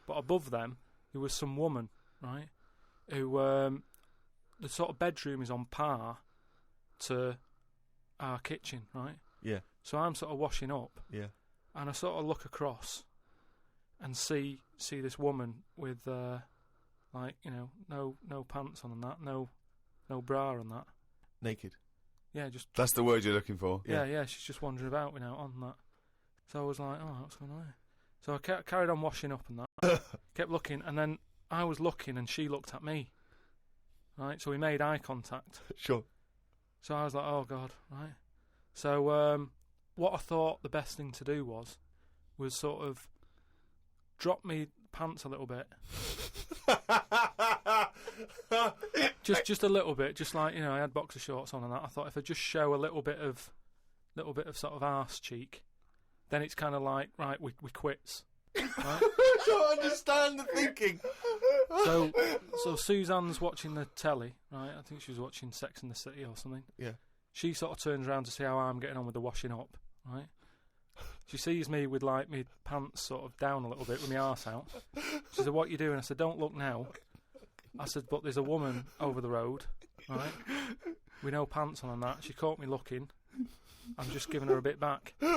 But above them, there was some woman, right, who the sort of bedroom is on par to our kitchen, right? Yeah. So I'm sort of washing up. Yeah. And I sort of look across and see this woman with no pants on and that, no bra and that. Naked. Yeah, just That's the word you're looking for. yeah, she's just wandering about, on that. So I was like, oh, what's going on here? So I carried on washing up and that. Kept looking, and then I was looking and she looked at me. Right, so we made eye contact. Sure. So I was like, oh God, right. So what I thought the best thing to do was sort of drop me pants a little bit. just a little bit, just like, I had boxer shorts on and that. I thought if I just show a little bit of sort of arse cheek, then it's kind of like, right, we quits. Right? I don't understand the thinking. So Suzanne's watching the telly, right? I think she was watching Sex and the City or something. Yeah. She sort of turns around to see how I'm getting on with the washing up, right? She sees me with, like, my pants sort of down a little bit with my arse out. She said, what are you doing? I said, don't look now. I said, but there's a woman over the road, right? With no pants on and that. She caught me looking. I'm just giving her a bit back. I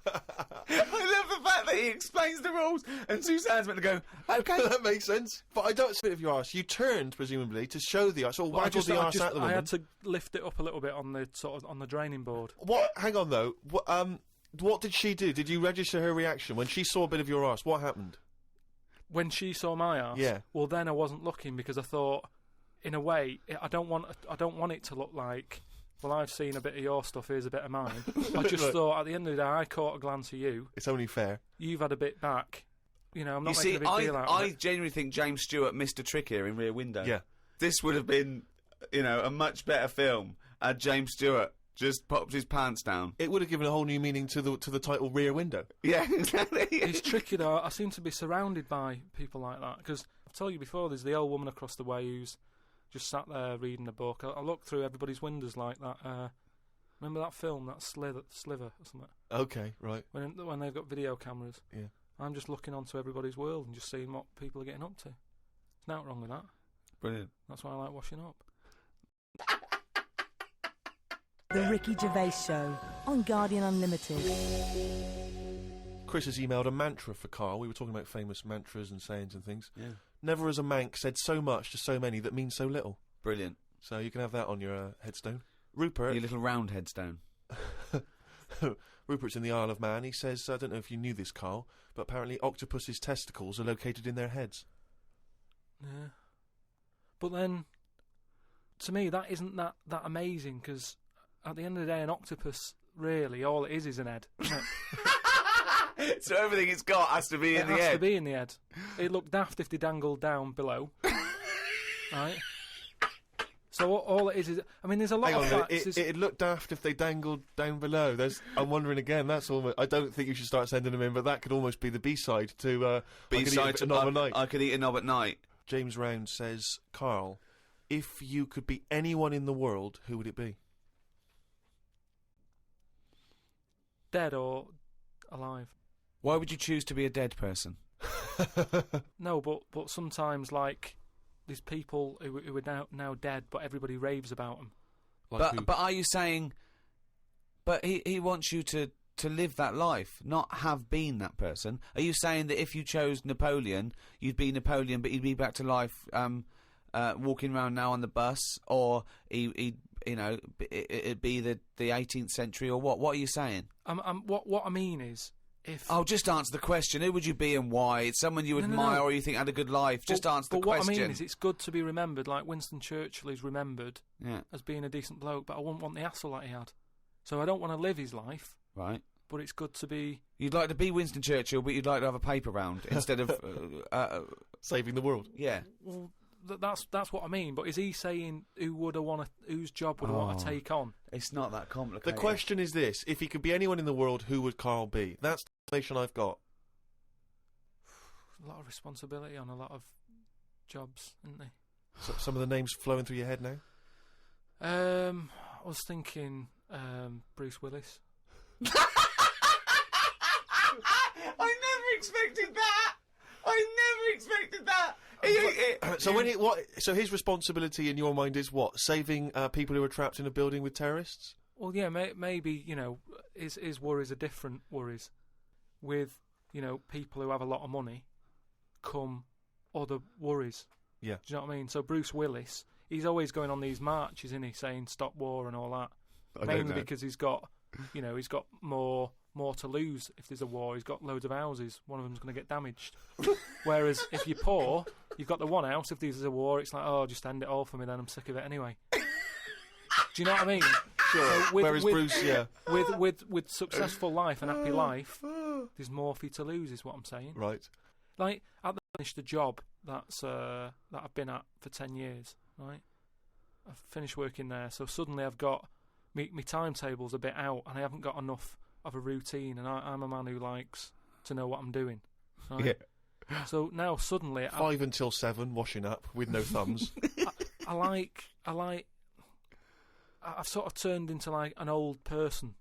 love the fact that he explains the rules and Suzanne's meant to go, okay. That makes sense. But I don't spit of your arse. You turned, presumably, to show the arse, or waggled the arse at the woman. I had to lift it up a little bit on the draining board. What? Hang on, though. What did she do? Did you register her reaction when she saw a bit of your arse? What happened? When she saw my arse? Yeah. Well, then I wasn't looking because I thought, in a way, I don't want it to look like, well, I've seen a bit of your stuff, here's a bit of mine. I just thought, at the end of the day, I caught a glance of you. It's only fair. You've had a bit back. I'm not making a big deal out of it. I genuinely think James Stewart missed a trick here in Rear Window. Yeah. This would have been, a much better film had James Stewart just popped his pants down. It would have given a whole new meaning to the title Rear Window. Yeah, exactly. It's tricky, though. I seem to be surrounded by people like that, because I've told you before, there's the old woman across the way who's just sat there reading a book. I look through everybody's windows like that. Remember that film, that Sliver or something? Okay, right. When they've got video cameras. Yeah. I'm just looking onto everybody's world and just seeing what people are getting up to. There's nothing wrong with that. Brilliant. That's why I like washing up. The Ricky Gervais Show on Guardian Unlimited. Chris has emailed a mantra for Carl. We were talking about famous mantras and sayings and things. Yeah. Never has a Manc said so much to so many that means so little. Brilliant. So you can have that on your headstone. Rupert. Your little round headstone. Rupert's in the Isle of Man. He says, I don't know if you knew this, Carl, but apparently octopus's testicles are located in their heads. Yeah. But then, to me, that isn't that amazing, because at the end of the day, an octopus, really, all it is an head. Isn't it? So everything it's got has to be in the head? It has to be in the head. It'd look daft if they dangled down below. Right? So all it is, I mean, there's a lot of facts. It'd look daft if they dangled down below. I'm wondering again. That's almost. I don't think you should start sending them in, but that could almost be the B-side to B-side to Knob at Night. I could eat a knob at night. James Round says, Carl, if you could be anyone in the world, who would it be? Dead or alive? Why would you choose to be a dead person? No, but sometimes, like, there's people who are now dead, but everybody raves about them. But are you saying... But he wants you to live that life, not have been that person. Are you saying that if you chose Napoleon, you'd be Napoleon, but he'd be back to life walking around now on the bus, or it'd be the 18th century, or what? What are you saying? What I mean is... Oh, just answer the question. Who would you be and why? It's someone you admire or you think had a good life. Just answer the question. But what I mean is it's good to be remembered, like Winston Churchill is remembered as being a decent bloke, but I wouldn't want the hassle that he had. So I don't want to live his life. Right. But it's good to be... You'd like to be Winston Churchill, but you'd like to have a paper round instead of... saving the world. Yeah. Well, that's what I mean, but is he saying whose job would I want to take on? It's not that complicated. The question is this: if he could be anyone in the world, who would Carl be? That's the information I've got. A lot of responsibility on a lot of jobs, isn't there? So, some of the names flowing through your head now? I was thinking Bruce Willis. I never expected that! So So his responsibility in your mind is what? Saving people who are trapped in a building with terrorists? Well, yeah, maybe, his worries are different worries. With, people who have a lot of money come other worries. Yeah. Do you know what I mean? So Bruce Willis, he's always going on these marches, isn't he, saying stop war and all that. Mainly because he's got more to lose if there's a war. He's got loads of houses. One of them's going to get damaged. Whereas if you're poor, you've got the one house. If there's a war, it's like, oh, just end it all for me then. I'm sick of it anyway. Do you know what I mean? Sure. So Whereas Bruce, yeah. With successful life and happy life, there's more for you to lose, is what I'm saying. Right. Like, I finished a job that I've been at for 10 years, right? I've finished working there, so suddenly I've got... My timetable's a bit out, and I haven't got enough of a routine, and I'm a man who likes to know what I'm doing. Right? Yeah. So now suddenly... 5 until 7, washing up, with no thumbs. I've sort of turned into like an old person,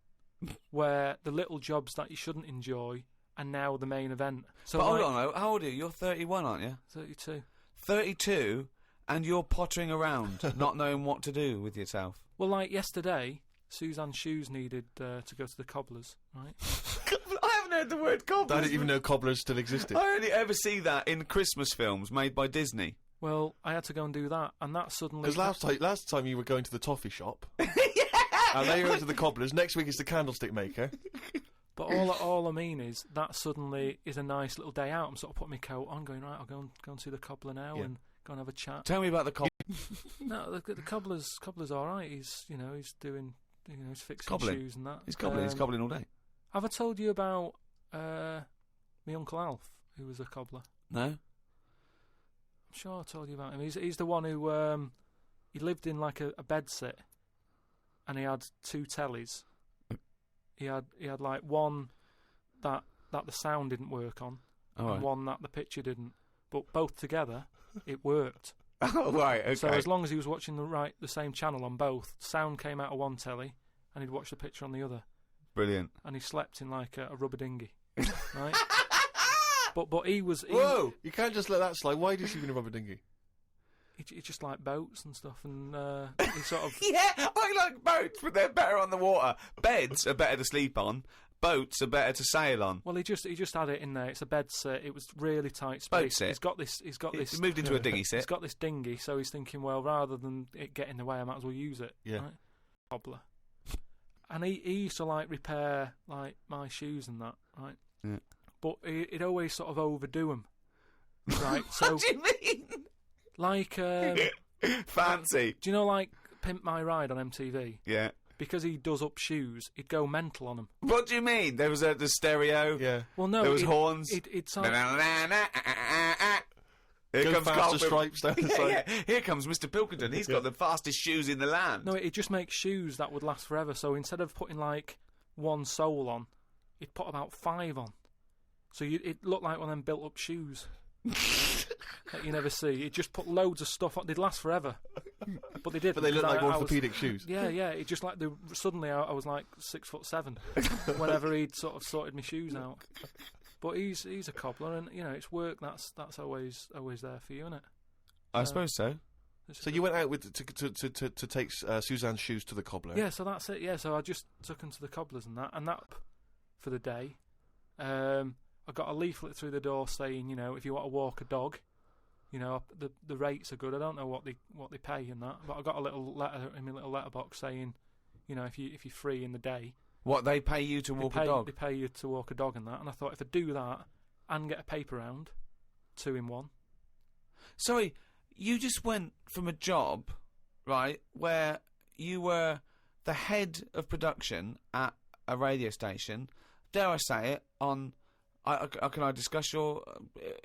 where the little jobs that you shouldn't enjoy are now the main event. So but hold on, how old are you? You're 31, aren't you? 32. 32, and you're pottering around, not knowing what to do with yourself. Well, like yesterday, Suzanne's shoes needed to go to the cobblers, right? I haven't heard the word cobblers. I didn't even know cobblers still existed. I only ever see that in Christmas films made by Disney. Well, I had to go and do that, and that suddenly... Because last time you were going to the toffee shop, and now you're going to the cobblers. Next week is the candlestick maker. But all I mean is that suddenly is a nice little day out. I'm sort of putting my coat on, going, right, I'll go and see the cobbler now and go and have a chat. Tell me about the cobbler. No, the cobbler's all right. He's doing, he's fixing cobbling. Shoes and that. He's cobbling all day. Have I told you about my Uncle Alf, who was a cobbler? No. I'm sure I told you about him. He's the one who he lived in like a bed sit, and he had 2 tellies. He had like one that the sound didn't work on, and one that the picture didn't. But both together, it worked. Oh right, okay. So as long as he was watching the same channel on both, sound came out of one telly, and he'd watch the picture on the other. Brilliant. And he slept in like a rubber dinghy, right? But he was... Whoa! You can't just let that slide. Why did he sleep in a rubber dinghy? He just liked boats and stuff, and he sort of... Yeah, I like boats, but they're better on the water. Beds are better to sleep on. Boats are better to sail on. Well, he just had it in there. It's a bed sit. It was really tight space. Boat sit. He's got this. He moved into a dinghy sit. He's got this dinghy, so he's thinking, well, rather than it get in the way, I might as well use it. Yeah. Right? Cobbler. And he used to like repair like my shoes and that, right? Yeah. But he'd always sort of overdo them, right? So what do you mean? like fancy. Do you know like Pimp My Ride on MTV? Yeah. Because he does up shoes, he'd go mental on them. What do you mean? There was the stereo. Yeah. Well, no. There was horns. It's like, Here Go comes faster Carlton. stripes down the side. Yeah. Here comes Mr. Pilkington. He's got the fastest shoes in the land. no, it just makes shoes that would last forever. So instead of putting like one sole on, he'd put about 5 on. So it looked like one of them built-up shoes that you never see. He'd just put loads of stuff on. They'd last forever. But they did. But they look like I was- orthopaedic shoes. Yeah. It just like suddenly I was like 6'7" whenever he'd sort of sorted my shoes out. But he's a cobbler, and it's work that's always there for you, isn't it? I suppose so. So you went out with to take Suzanne's shoes to the cobbler. Yeah, so that's it. Yeah, so I just took him to the cobblers and that for the day. I got a leaflet through the door saying, if you want to walk a dog, the rates are good. I don't know what they pay and that, but I got a little letter in my little letterbox saying, if you're free in the day, What, they pay you to walk a dog? They pay you to walk a dog and that. And I thought if I do that and get a paper round, 2 in 1. Sorry, you just went from a job, right, where you were the head of production at a radio station, dare I say it, on... can I discuss your...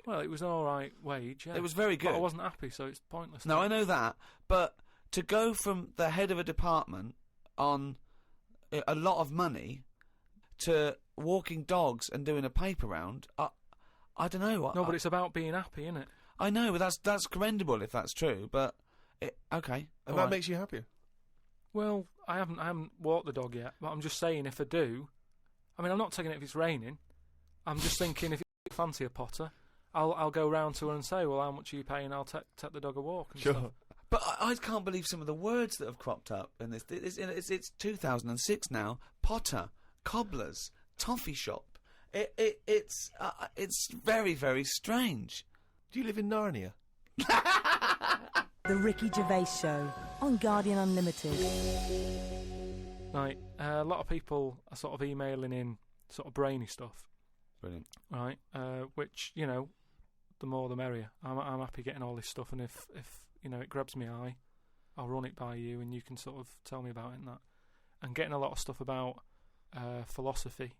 Well, it was an all right wage, yeah. It was very good. But I wasn't happy, so it's pointless. No, I know that, but to go from the head of a department on a lot of money to walking dogs and doing a paper round, I don't know. No, but it's about being happy, isn't it? I know, but that's commendable if that's true, but... okay. And that makes you happier. Well, I haven't walked the dog yet, but I'm just saying if I do... I mean, I'm not taking it if it's raining. I'm just thinking if you fancy a potter, I'll go round to her and say, well, how much are you paying? I'll take the dog a walk and Sure. stuff. But I can't believe some of the words that have cropped up in this. It's 2006 now. Potter, cobblers, toffee shop. It's very, very strange. Do you live in Narnia? The Ricky Gervais Show on Guardian Unlimited. Right, a lot of people are sort of emailing in sort of brainy stuff, Brilliant. right? Which, you know, the more the merrier. I'm happy getting all this stuff, and if you know, it grabs my eye, I'll run it by you, and you can sort of tell me about it and that. And getting a lot of stuff about philosophy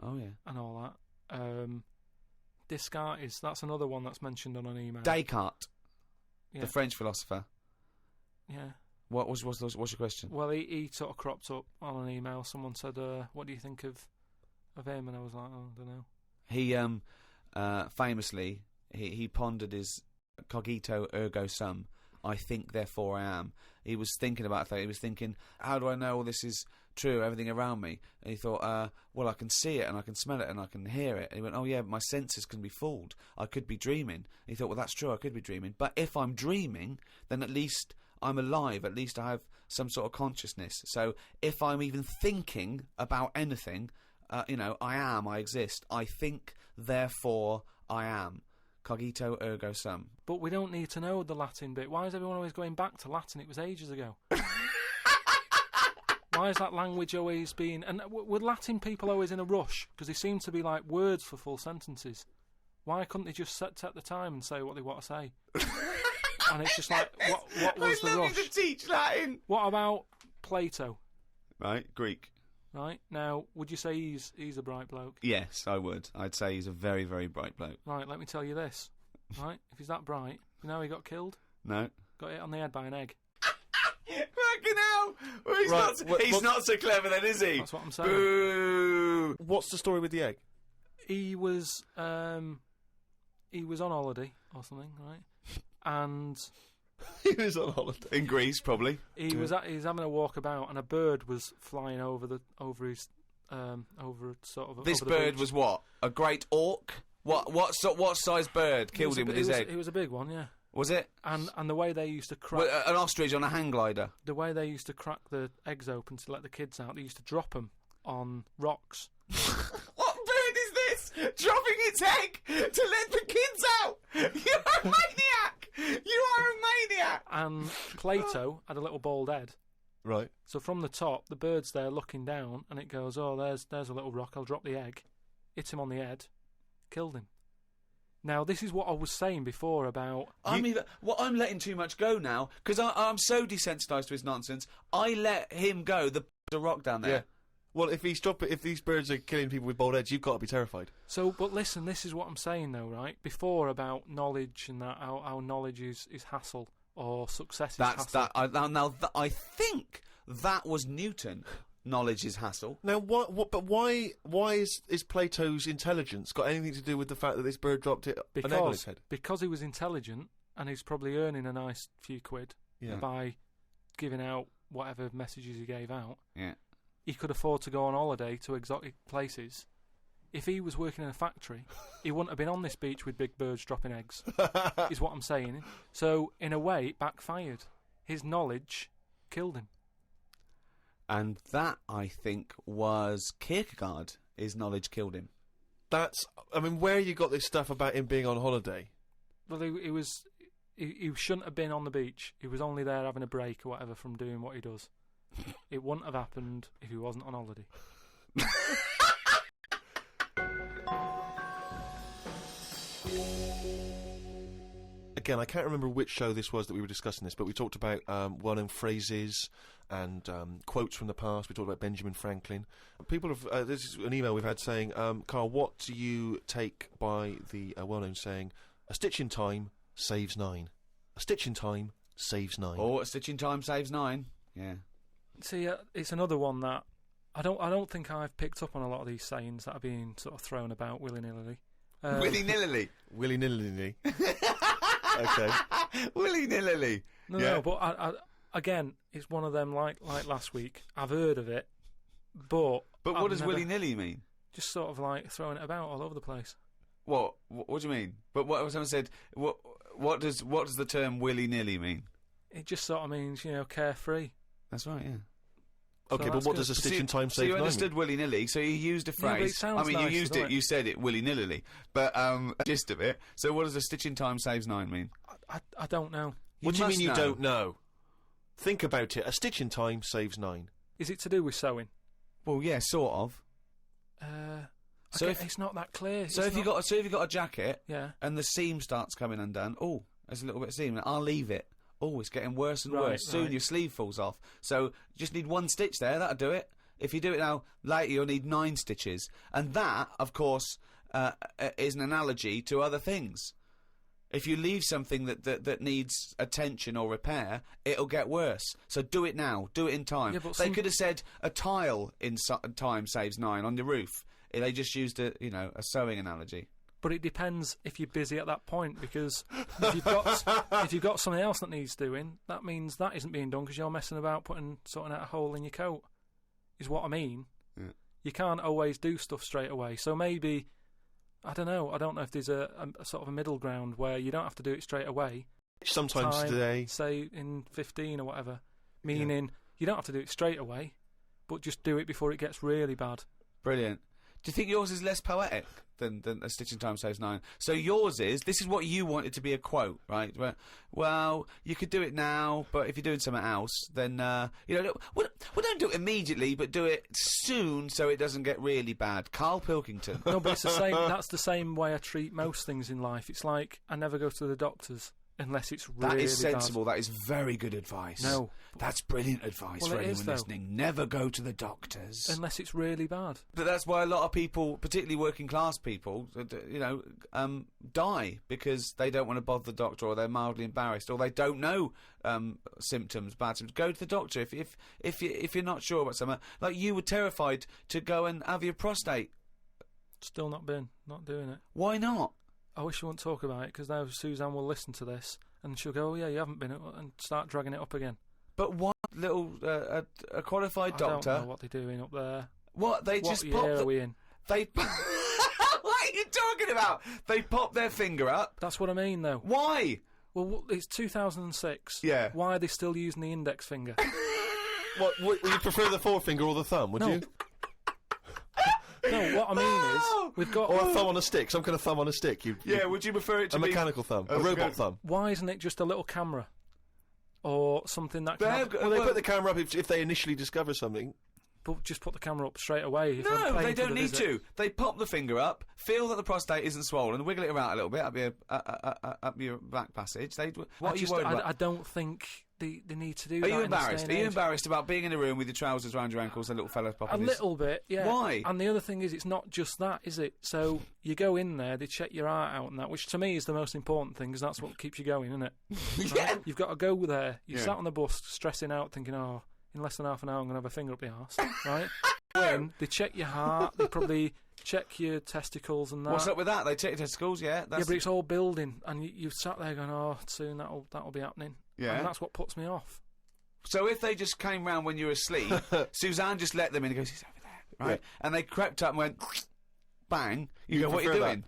Oh yeah. and all that. Descartes, that's another one that's mentioned on an email. Descartes, Yeah. the French philosopher. Yeah. What's your question? Well, he sort of cropped up on an email. Someone said, what do you think of him? And I was like, oh, I don't know. He famously he pondered his cogito ergo sum. I think, therefore I am. He was thinking about that. He was thinking, how do I know all this is true, everything around me? And he thought, well, I can see it and I can smell it and I can hear it. And he went, oh yeah, my senses can be fooled. I could be dreaming. And he thought, well, that's true, I could be dreaming. But if I'm dreaming, then at least I'm alive. At least I have some sort of consciousness. So if I'm even thinking about anything, you know, I exist. I think, therefore I am. Cogito ergo sum. But we don't need to know the Latin bit. Why is everyone always going back to Latin? It was ages ago. Why is that language always being... And were Latin people always in a rush? Because they seem to be like words for full sentences. Why couldn't they just take the time and say what they want to say? And it's just like, what was the rush? To teach Latin. What about Plato? Right, Greek. Right, now, would you say he's a bright bloke? Yes, I would. I'd say he's a very, very bright bloke. Right, let me tell you this. Right, if he's that bright, you know how he got killed? No. Got hit on the head by an egg. Fucking hell! Well, he's Right, not so clever then, is he? That's what I'm saying. Boo! What's the story with the egg? He was on holiday or something, right? And He was on holiday. In Greece, probably. he was having a walk about, and a bird was flying over his sort of. This over the bird beach. was what? A great auk? What size bird killed him with his egg? It was a big one, yeah. Was it? And the way they used to crack An ostrich on a hang glider. the way they used to crack the eggs open to let the kids out, they used to drop them on rocks. What bird is this? Dropping its egg to let the kids out? You're a maniac! You are a maniac! And Plato had a little bald head. Right. So from the top, the bird's there looking down, and it goes, oh, there's a little rock, I'll drop the egg. Hit him on the head, killed him. Now, this is what I was saying before about... I'm letting too much go now, because I'm so desensitised to his nonsense. I let him go, the rock down there. Yeah. Well, if these birds are killing people with bald heads, you've got to be terrified. So, but listen, this is what I'm saying, though, right? Before about knowledge and that, how knowledge is hassle, or success is hassle. I think that was Newton. Knowledge is hassle. Now, why is Plato's intelligence got anything to do with the fact that this bird dropped an egg on his head? Because he was intelligent, and he's probably earning a nice few quid by giving out whatever messages he gave out. Yeah. He could afford to go on holiday to exotic places. If he was working in a factory, he wouldn't have been on this beach with big birds dropping eggs, is what I'm saying. So, in a way, it backfired. His knowledge killed him. And that, I think, was Kierkegaard. His knowledge killed him. Where you got this stuff about him being on holiday? Well, he shouldn't have been on the beach. He was only there having a break or whatever from doing what he does. It wouldn't have happened if he wasn't on holiday. Again, I can't remember which show this was that we were discussing this, but we talked about well-known phrases and quotes from the past. We talked about Benjamin Franklin. People have... this is an email we've had saying, Carl, what do you take by the well-known saying, a stitch in time saves 9? A stitch in time saves 9. Oh, a stitch in time saves 9. Yeah. See, it's another one that I don't think I've picked up on a lot of these sayings that are being sort of thrown about willy-nilly. Willy-nilly. Willy-nilly. Okay. Willy-nilly. No, but I, again, it's one of them like last week. I've heard of it, but what does willy-nilly mean? Just sort of like throwing it about all over the place. What do you mean? But what someone said, what does the term willy-nilly mean? It just sort of means, carefree. That's right, yeah. Okay, So but that's what good. does a So stitch in time So save you 9 understood mean? willy-nilly, so you used a Yeah, but it phrase. sounds you nice, used doesn't it, it? you said it willy-nilly. But, gist of it. So what does a stitch in time saves 9 mean? I don't know. What do you must mean you know. don't know? Think about it. A stitch in time saves 9. Is it to do with sewing? Well, yeah, sort of. So It's not that clear. So It's if you've not- got a jacket, Yeah. and the seam starts coming undone, there's a little bit of seam, I'll leave it. It's getting worse and Right, worse. Soon right. your sleeve falls off. So you just need one stitch there, that'll do it. If you do it now, later you'll need 9 stitches. And that, of course, is an analogy to other things. If you leave something that needs attention or repair, it'll get worse. So do it now. Do it in time. Yeah, but They could have said a tile in time saves 9 on the roof. They just used a sewing analogy. But it depends if you're busy at that point, because if you've got something else that needs doing, that means that isn't being done because you're messing about sorting out a hole in your coat, is what I mean. Yeah. You can't always do stuff straight away. So maybe, I don't know if there's a sort of a middle ground where you don't have to do it straight away. Sometimes Time, today. say in 15 or whatever, meaning you don't have to do it straight away, but just do it before it gets really bad. Brilliant. Do you think yours is less poetic than a stitch in time saves 9? So yours this is what you wanted to be a quote, right? Well, you could do it now, but if you're doing something else, then, don't do it immediately, but do it soon so it doesn't get really bad. Carl Pilkington. No, but it's the same. That's the same way I treat most things in life. It's like I never go to the doctors unless it's really That is sensible. bad. That is very good advice. No. That's brilliant advice Well, for it is, anyone though. listening. Never go to the doctors. Unless it's really bad. But that's why a lot of people, particularly working class people, die because they don't want to bother the doctor, or they're mildly embarrassed, or they don't know symptoms, bad symptoms. Go to the doctor if you're not sure about something. Like you were terrified to go and have your prostate. Still not doing it. Why not? I wish you wouldn't talk about it, because now Suzanne will listen to this and she'll go, "Oh yeah, you haven't been," and start dragging it up again. But what little a qualified doctor? I don't know what they're doing up there. What they What just year pop. are we in? They. What are you talking about? They pop their finger up. That's what I mean, though. Why? Well, it's 2006. Yeah. Why are they still using the index finger? What would you prefer, the forefinger or the thumb? Would No. you? No, what I mean is we've got. Or a thumb on a stick? Some kind of thumb on a stick? Yeah. Would you prefer it to a be mechanical thumb, a Oh, robot good. thumb. Why isn't it just a little camera or something that can? They've Have, got- Well, they put the camera up if they initially discover something. but just put the camber up straight away. If I'm No, paying they for don't the need visit. to. They pop the finger up, feel that the prostate isn't swollen, wiggle it around a little bit up your back passage. What are you worried about? I don't think they need to do Are that. you in this embarrassed? day Are and you age. embarrassed about being in a room with your trousers around your ankles and a little fella A popping his... little bit, yeah. Why? And the other thing is, it's not just that, is it? So you go in there, they check your heart out and that, which to me is the most important thing, because that's what keeps you going, isn't it? Yeah. Right? You've got to go there. You Yeah. sat on the bus stressing out, thinking, oh, in less than half an hour I'm going to have a finger up the arse, right? When they check your heart, they probably check your testicles and that. What's up with that? They check your testicles, yeah? Yeah, but it's all building, and you've sat there going, oh, soon that'll be happening. Yeah. And that's what puts me off. So if they just came round when you were asleep, Suzanne just let them in and goes, he's over there, right? Yeah. And they crept up and went, bang. You go, what are you prefer that? doing?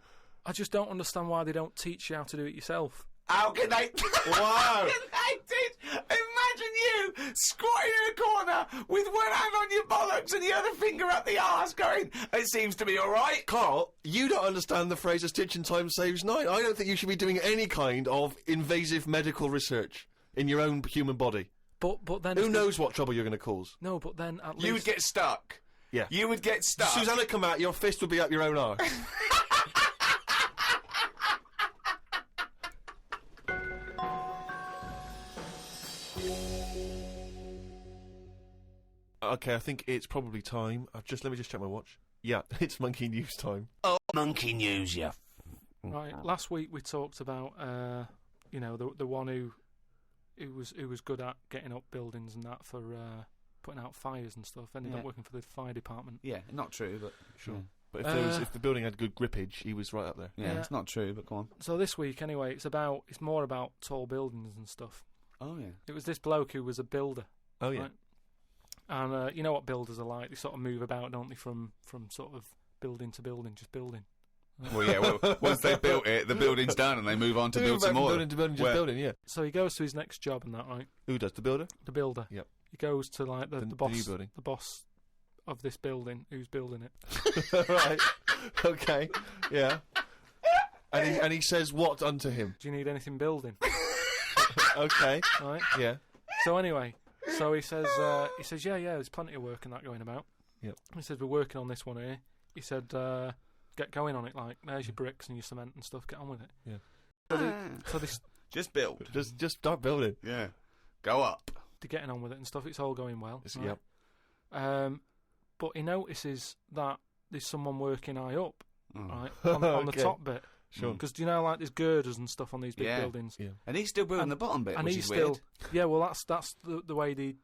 I just don't understand why they don't teach you how to do it yourself. How can they... Wow. How can they teach... Imagine you squatting in a corner with one hand on your bollocks and the other finger up the arse going, it seems to be all right. Carl, you don't understand the phrase "a stitch in time saves 9." I don't think you should be doing any kind of invasive medical research in your own human body. But then... Who if knows what trouble you're going to cause? No, but then at least... You would get stuck. Yeah. You would get stuck. Susanna come out, your fist would be up your own arse. Okay, I think it's probably time. Let me just check my watch. Yeah, it's monkey news time. Oh, monkey news, yeah. Right. Last week we talked about, the one who was good at getting up buildings and that for putting out fires and stuff. Ended up working for the fire department. Yeah, not true, but... Sure. Yeah. But if the building had good grippage, he was right up there. Yeah, Yeah. it's not true, but go on. So this week, anyway, it's more about tall buildings and stuff. Oh, yeah. It was this bloke who was a builder. Oh yeah. Right. And you know what builders are like? They sort of move about, don't they, from sort of building to building, just building. Well, yeah. Well, once they built it, the building's done, and they move on to build some more. Building, yeah. So he goes to his next job and that, right? Who does, the builder? The builder. Yep. He goes to like the boss, new building. the boss of this building, who's building it. Right. Okay. Yeah. And he says what unto him? Do you need anything building? Okay. Right. Yeah. So anyway, so he says, yeah, there's plenty of work and that going about. Yep. He says, we're working on this one here. He said, get going on it. Like, there's your bricks and your cement and stuff. Get on with it. Yeah. So this, Just build. Just start building. Yeah. Go up. they're getting on with it and stuff. It's all going well. Yep. But he notices that there's someone working high up, right, on the Okay. top bit. Sure. Because do you know, like, there's girders and stuff on these big Yeah. buildings. Yeah. And he's still building the bottom bit, And which he's is still, weird. yeah. Well, that's the way they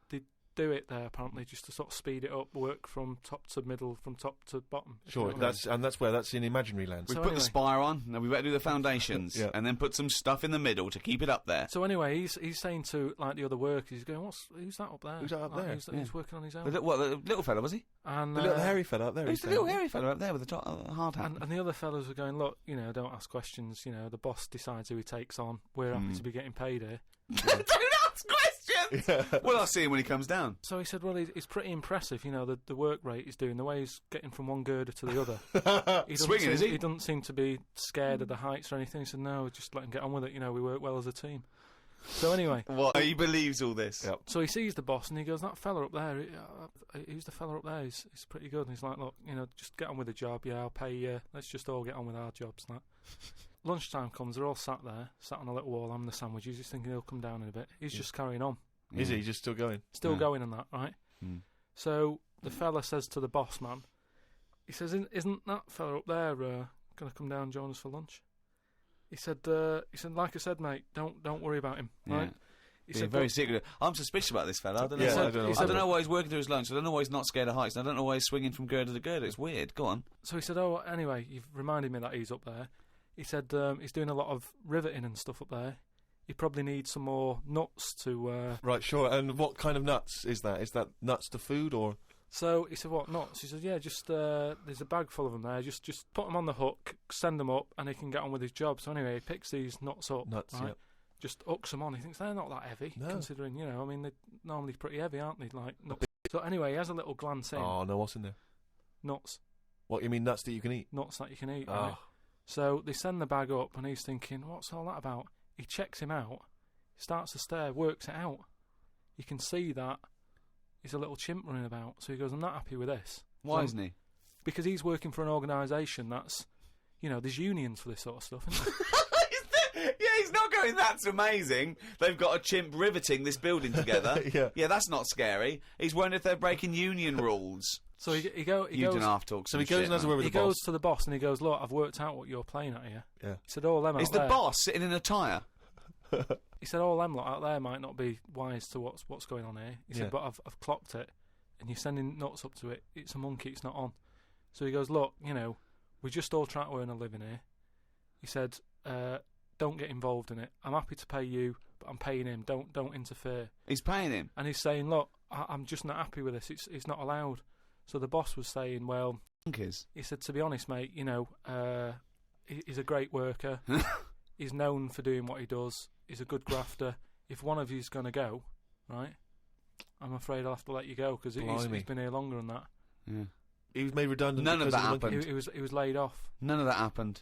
do it there, apparently, just to sort of speed it up, work from top to middle, from top to bottom. if you Sure. know what I mean. That's in imaginary land. We So put anyway. the spire on, now we better do the foundations, Yeah. and then put some stuff in the middle to keep it up there. So anyway, he's saying to like the other workers, he's going, who's that up there? Who's that up Like, there? He's working on his own. The little fella, was he? And The little hairy fella up there. Who's he's the little saying. hairy fella up there with the hard hat? and the other fellas were going, look, don't ask questions. The boss decides who he takes on. We're happy to be getting paid here. Don't ask questions! Yeah. Well, I'll see him when he comes down. So he said, well, it's pretty impressive, the work rate he's doing, the way he's getting from one girder to the other. He doesn't Swinging, seem, is he? He doesn't seem to be scared of the heights or anything. He said, no, just let him get on with it. We work well as a team. So anyway, What? He believes all this. Yep. so he sees the boss and he goes, that fella up there, who's the fella up there? He's pretty good. And he's like, look, just get on with the job. Yeah, I'll pay you. Let's just all get on with our jobs. Like. Lunchtime comes, they're all sat on a little wall having the sandwiches. He's thinking he'll come down in a bit. He's just carrying on. Is he just still going? Still Yeah. going on that, right? Mm. So the fella says to the boss man, he says, isn't that fella up there going to come down and join us for lunch? He said, like I said, mate, don't worry about him, Yeah. right? He He's said, very "Look," secretive. I'm suspicious about this fella. I don't know. Yeah, why, I don't know I what's don't know happening. why he's working through his lunch. I don't know why he's not scared of heights. And I don't know why he's swinging from girder to girder. It's weird. Go on. so he said, anyway, you've reminded me that he's up there. He said he's doing a lot of riveting and stuff up there. He probably needs some more nuts to... Right, sure. And what kind of nuts is that? Is that nuts to food or? So he said, what, nuts? He said, yeah, just there's a bag full of them there. Just put them on the hook, send them up, and he can get on with his job. So anyway, he picks these nuts up. Nuts, right? yeah. Just hooks them on. He thinks they're not that heavy, No. considering, they're normally pretty heavy, aren't they? Like nuts. So anyway, he has a little glance in. Oh, no, what's in there? Nuts. What, you mean nuts that you can eat? Nuts that you can eat, Oh. right? So they send the bag up, and he's thinking, what's all that about? He checks him out, starts to stare, works it out. You can see that he's a little chimp running about. So he goes, I'm not happy with this. Why So- isn't he? Because he's working for an organisation that's, there's unions for this sort of stuff, isn't there? Yeah, he's not going, that's amazing. They've got a chimp riveting this building together. Yeah. Yeah, that's not scary. He's wondering if they're breaking union rules. So he You goes... don't have to talk So some he goes shit, and has a man. word with He the boss. goes to the boss and he goes, look, I've worked out what you're playing at here. Yeah. He said, all them Is out the there... boss sitting in a tyre? He said, all them lot out there might not be wise to what's going on here. He Yeah. said, but I've clocked it, and you're sending nuts up to it. It's a monkey, it's not on. So he goes, look, we're just all trying to earn a living here. He said, don't get involved in it. I'm happy to pay you, but I'm paying him. Don't interfere. He's paying him. And he's saying, look, I'm just not happy with this. It's not allowed. So the boss was saying, well, Monkeys. he said, to be honest, mate, he's a great worker. He's known for doing what he does. He's a good grafter. If one of you's going to go, right, I'm afraid I'll have to let you go because Blimey. he's been here longer than that. Yeah. He was made redundant. None of because that the monkey. happened. He was laid off. None of that happened.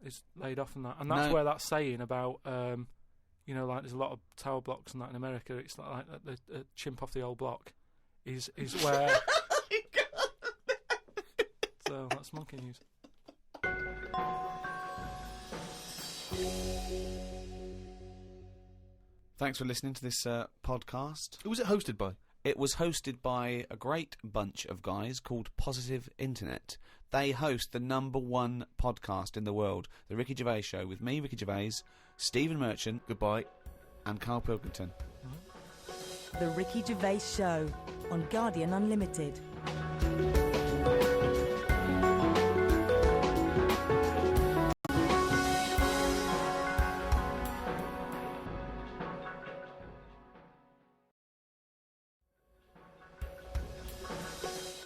He's laid off and that. And that's No. where that saying about, like there's a lot of tower blocks and that in America. It's like the chimp off the old block is where... So that's monkey news. Thanks for listening to this podcast. Who was it hosted by? It was hosted by a great bunch of guys called Positive Internet. They host the #1 podcast in the world, The Ricky Gervais Show, with me, Ricky Gervais, Stephen Merchant, Goodbye. and Carl Pilkington. The Ricky Gervais Show on Guardian Unlimited.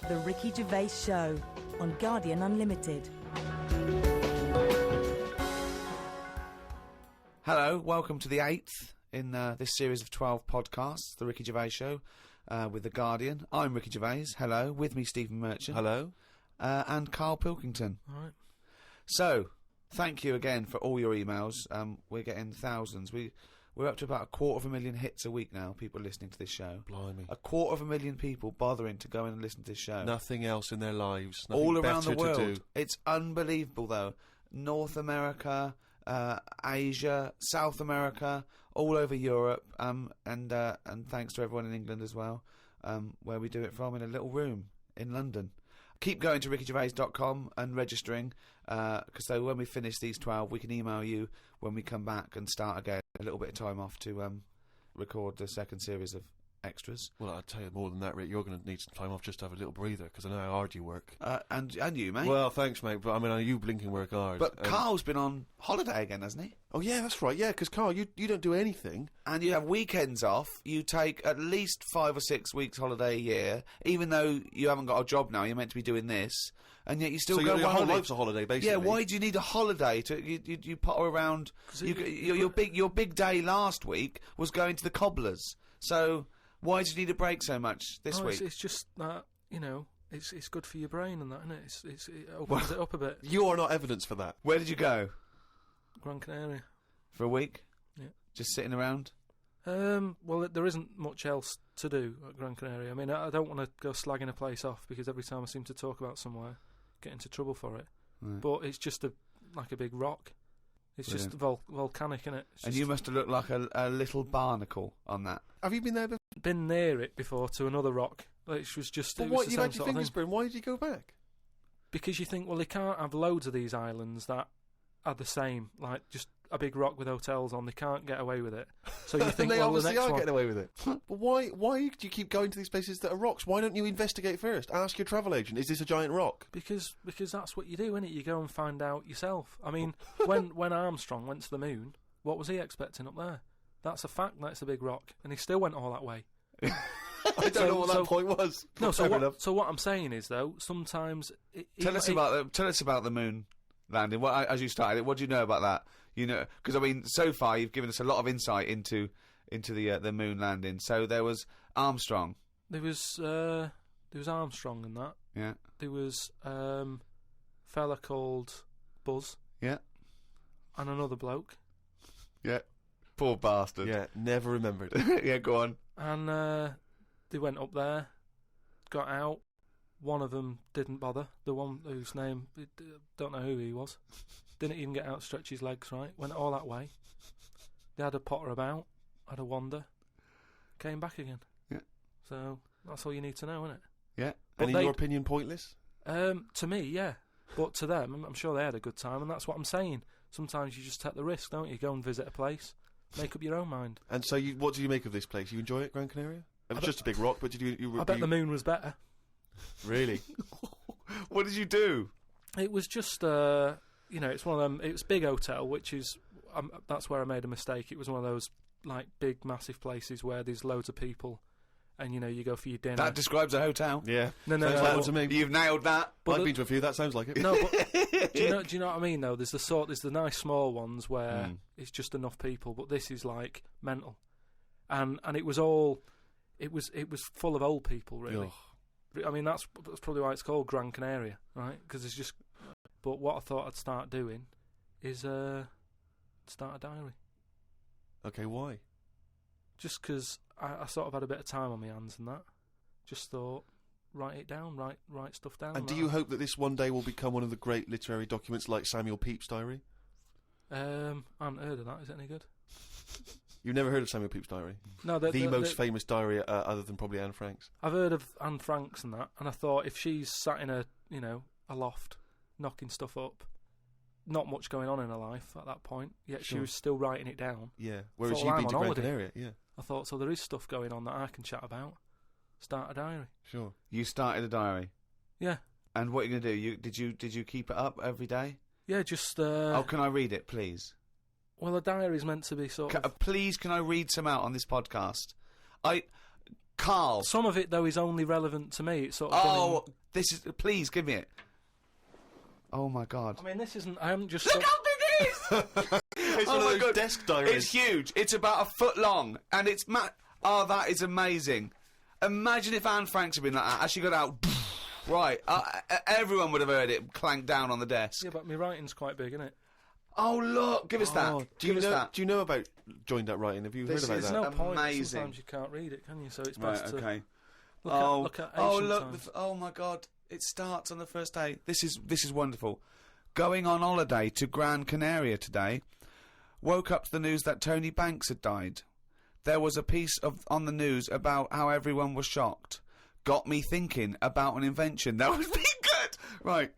The Ricky Gervais Show on Guardian Unlimited. Hello, welcome to the 8th in this series of 12 podcasts, The Ricky Gervais Show, with The Guardian. I'm Ricky Gervais. Hello. With me, Stephen Merchant. Hello. And Carl Pilkington. All right. So, thank you again for all your emails. We're getting thousands. We're up to about 250,000 hits a week now, people listening to this show. Blimey. 250,000 people bothering to go in and listen to this show. Nothing else in their lives. Nothing All around the better world. to do. It's unbelievable, though. North America, Asia, South America, all over Europe, and thanks to everyone in England as well, where we do it from in a little room in London. Keep going to rickygervais.com and registering, because so when we finish these 12, we can email you when we come back and start again. A little bit of time off to record the second series of extras. Well, I'll tell you more than that, Rick. You're going to need some time off just to have a little breather, because I know how hard you work. And you, mate. Well, thanks, mate, but I mean, I know you blinking work hard. But Carl's been on holiday again, hasn't he? Oh, yeah, that's right, yeah, because, Carl, you don't do anything. And you have weekends off. You take at least 5 or 6 weeks holiday a year, even though you haven't got a job now. You're meant to be doing this, and yet you still so go your on whole holiday. life's a holiday, basically. Yeah, why do you need a holiday? You potter around. Your big day last week was going to the cobblers. So why do you need a break so much this week? It's just that, it's good for your brain and that, isn't it? It opens it up a bit. You are not evidence for that. Where did you go? Gran Canaria. For a week? Yeah. Just sitting around? Well, there isn't much else to do at Gran Canaria. I mean, I don't want to go slagging a place off, because every time I seem to talk about somewhere, I get into trouble for it. Right. But it's just like a big rock. It's Brilliant. just volcanic, innit? And you must have looked like a little barnacle on that. Have you been there before? been near it before to another rock, which was just. But it why was the you same had your sort of fingers thing. burned? Why did you go back? Because you think, well, they can't have loads of these islands that are the same, like just a big rock with hotels on. They can't get away with it. So you think, and they well, the obviously next are one. getting away with it. But why do you keep going to these places that are rocks? Why don't you investigate first? Ask your travel agent, is this a giant rock? Because that's what you do, innit? You go and find out yourself. I mean, when Armstrong went to the moon, what was he expecting up there? That's a fact. That's a big rock, and he still went all that way. I don't know what that point was. No, Fair enough. so what I'm saying is, though, sometimes Tell us about the moon landing. As you started it, what do you know about that? You know, because I mean, so far you've given us a lot of insight into the moon landing. So there was Armstrong. There was Armstrong and that. Yeah. There was fella called Buzz. Yeah. And another bloke. Yeah. Poor bastard. Yeah, never remembered. Yeah, go on. And they went up there, got out. One of them didn't bother. The one whose name, don't know who he was. Didn't even get out to stretch his legs, right? Went all that way. They had a potter about, had a wander, came back again. Yeah. So that's all you need to know, isn't it? Yeah. But and in your opinion, pointless? To me, yeah. But to them, I'm sure they had a good time, and that's what I'm saying. Sometimes you just take the risk, don't you? Go and visit a place, make up your own mind. And so, what do you make of this place? You enjoy it, Gran Canaria? It was just a big rock, but did you? I bet the moon was better. Really? What did you do? It was just, it's one of them. It was big hotel, which is that's where I made a mistake. It was one of those like big, massive places where there's loads of people, and you go for your dinner. That describes a hotel. Yeah. No, Sounds like one to me. You've nailed that. I've been to a few. That sounds like it. No, but do you know what I mean? Though there's the nice small ones where it's just enough people, but this is like mental, and it was all, it was full of old people really. Ugh. I mean that's probably why it's called Gran Canaria, right? Because it's just. But what I thought I'd start doing is start a diary. Okay, why? Just because I sort of had a bit of time on my hands and that. Just thought, write it down, write stuff down. And do you hope that this one day will become one of the great literary documents like Samuel Pepys' diary? I haven't heard of that. Is it any good? You've never heard of Samuel Pepys' diary? No, the most famous diary other than probably Anne Frank's. I've heard of Anne Frank's and that, and I thought if she's sat in a loft, knocking stuff up, not much going on in her life at that point, yet she was still writing it down. Yeah, whereas Thought, you've well, been I'm to on Gran holiday. Canaria, yeah. I thought, so there is stuff going on that I can chat about. Start a diary. Sure. You started a diary. Yeah. And what are you going to do? Did you keep it up every day? Yeah, just... can I read it, please? Well, a diary is meant to be sort of... Please, can I read some out on this podcast? Carl. Some of it, though, is only relevant to me. It's sort of... this is... Please, give me it. Oh, my God. I mean, this isn't... I haven't just... Look how big it is! it's one of those desk diaries. It's huge. It's about a foot long, and it's oh, that is amazing. Imagine if Anne Frank's had been like that. As she got out, right, everyone would have heard it clank down on the desk. Yeah, but my writing's quite big, isn't it? Oh, look, give us that. Do you know about joined up writing? Have you heard about There's that? no point. Amazing. Sometimes you can't read it, can you? So it's Right, best okay. to look at ancient look! times. Oh my God! It starts on the first day. This is wonderful. Going on holiday to Gran Canaria today. Woke up to the news that Tony Banks had died. There was a piece on the news about how everyone was shocked. Got me thinking about an invention that would be good. Right,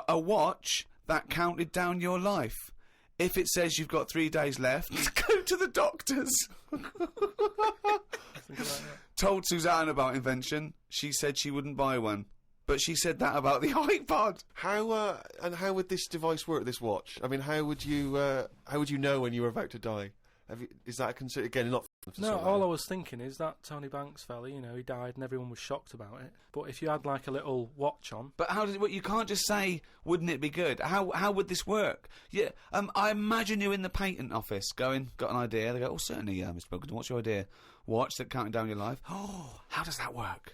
a watch that counted down your life. If it says you've got 3 days left, go to the doctors. Told Suzanne about invention. She said she wouldn't buy one. But she said that about the iPod. How would this device work? This watch? I mean, how would you know when you were about to die? Is that considered again not? No, all I was thinking is that Tony Banks fella, you know, he died and everyone was shocked about it. But if you had like a little watch on, But how does it work? You can't just say, wouldn't it be good? How would this work? Yeah, I imagine you in the patent office going, got an idea. They go, oh, certainly, Mr. Pilkington, what's your idea? Watch that counting down your life. Oh, how does that work?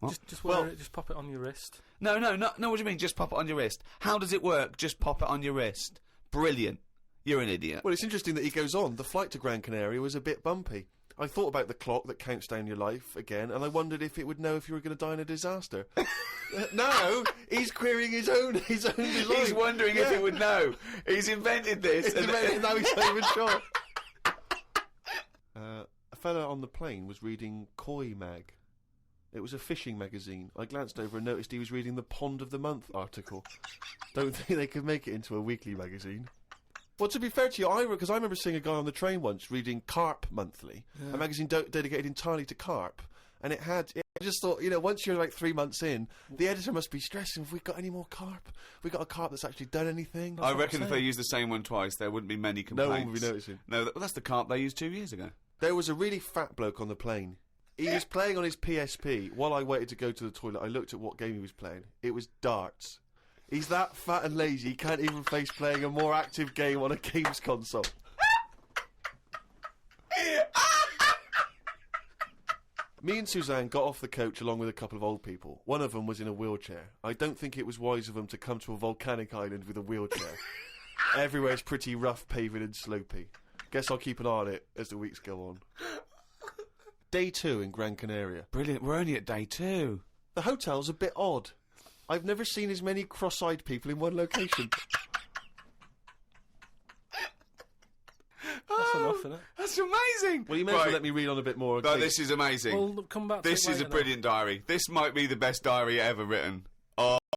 What? just wear it, just pop it on your wrist. No, what do you mean, just pop it on your wrist? How does it work? Just pop it on your wrist. Brilliant. You're an idiot. Well, it's interesting that he goes on. The flight to Gran Canaria was a bit bumpy. I thought about the clock that counts down your life again, and I wondered if it would know if you were going to die in a disaster. No, he's querying his own design. He's wondering if it would know. He's invented this. And now he's not even sure. A fella on the plane was reading Koi Mag. It was a fishing magazine. I glanced over and noticed he was reading the Pond of the Month article. Don't think they could make it into a weekly magazine. Well, to be fair to you, because I remember seeing a guy on the train once reading Carp Monthly, a magazine dedicated entirely to carp, and I just thought, you know, once you're like 3 months in, the editor must be stressing, have we got any more carp? Have we got a carp that's actually done anything? I reckon if they used the same one twice, there wouldn't be many complaints. No one would be noticing. No, that's the carp they used 2 years ago. There was a really fat bloke on the plane. He was playing on his PSP. While I waited to go to the toilet, I looked at what game he was playing. It was darts. He's that fat and lazy, he can't even face playing a more active game on a games console. Me and Suzanne got off the coach along with a couple of old people. One of them was in a wheelchair. I don't think it was wise of them to come to a volcanic island with a wheelchair. Everywhere's pretty rough, paving and slopey. Guess I'll keep an eye on it as the weeks go on. Day 2 in Gran Canaria. Brilliant, we're only at day 2. The hotel's a bit odd. I've never seen as many cross-eyed people in one location. That's enough, isn't it? That's amazing. Well, you may as well let me read on a bit more. No, this is amazing. We'll come back to This it is a later, brilliant diary. This might be the best diary ever written. Oh,